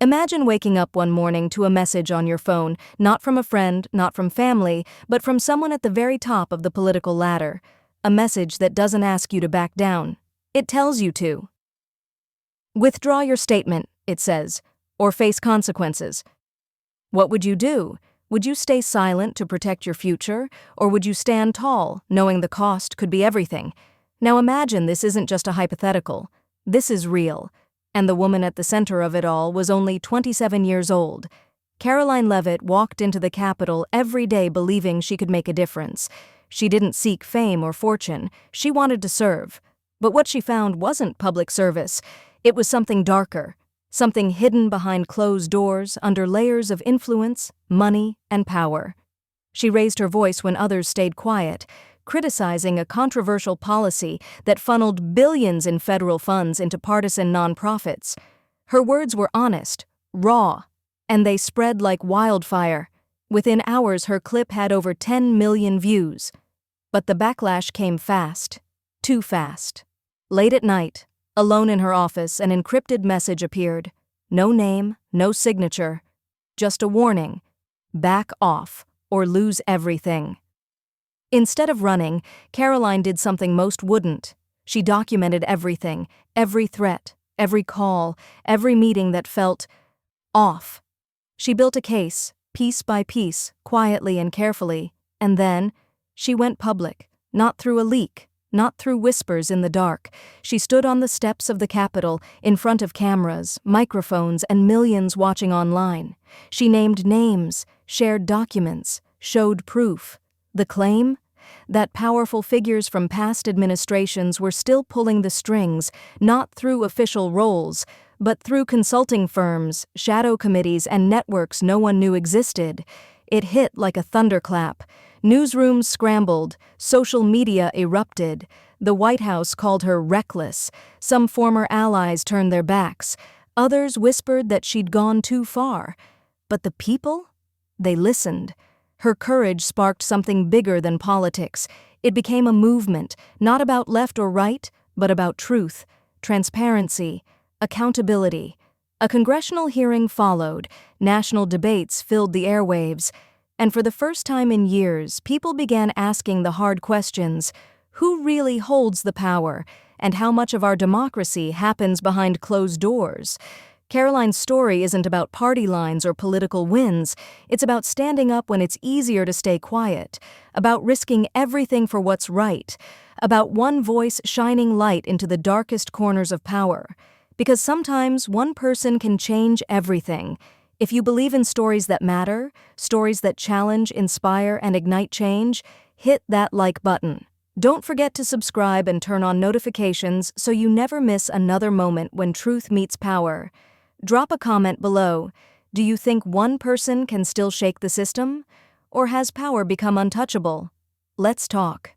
Imagine waking up one morning to a message on your phone, not from a friend, not from family, but from someone at the very top of the political ladder. A message that doesn't ask you to back down. It tells you to. Withdraw your statement, it says, or face consequences. What would you do? Would you stay silent to protect your future, or would you stand tall, knowing the cost could be everything? Now imagine this isn't just a hypothetical. This is real. And the woman at the center of it all was only 27 years old. Caroline Levit walked into the Capitol every day believing she could make a difference. She didn't seek fame or fortune. She wanted to serve. But what she found wasn't public service. It was something darker. Something hidden behind closed doors, under layers of influence, money, and power. She raised her voice when others stayed quiet, criticizing a controversial policy that funneled billions in federal funds into partisan nonprofits. Her words were honest, raw, and they spread like wildfire. Within hours, her clip had over 10 million views. But the backlash came fast, too fast. Late at night, alone in her office, an encrypted message appeared. No name, no signature, just a warning. Back off, or lose everything. Instead of running, Caroline did something most wouldn't. She documented everything, every threat, every call, every meeting that felt off. She built a case, piece by piece, quietly and carefully, and then she went public, not through a leak, not through whispers in the dark. She stood on the steps of the Capitol, in front of cameras, microphones, and millions watching online. She named names, shared documents, showed proof. The claim? That powerful figures from past administrations were still pulling the strings, not through official roles, but through consulting firms, shadow committees, and networks no one knew existed. It hit like a thunderclap. Newsrooms scrambled, social media erupted. The White House called her reckless. Some former allies turned their backs. Others whispered that she'd gone too far. But the people? They listened. Her courage sparked something bigger than politics. It became a movement, not about left or right, but about truth, transparency, accountability. A congressional hearing followed. National debates filled the airwaves. And for the first time in years, people began asking the hard questions. Who really holds the power? And how much of our democracy happens behind closed doors? Caroline's story isn't about party lines or political wins. It's about standing up when it's easier to stay quiet, about risking everything for what's right, about one voice shining light into the darkest corners of power. Because sometimes one person can change everything. If you believe in stories that matter, stories that challenge, inspire, and ignite change, hit that like button. Don't forget to subscribe and turn on notifications so you never miss another moment when truth meets power. Drop a comment below. Do you think one person can still shake the system? Or has power become untouchable? Let's talk.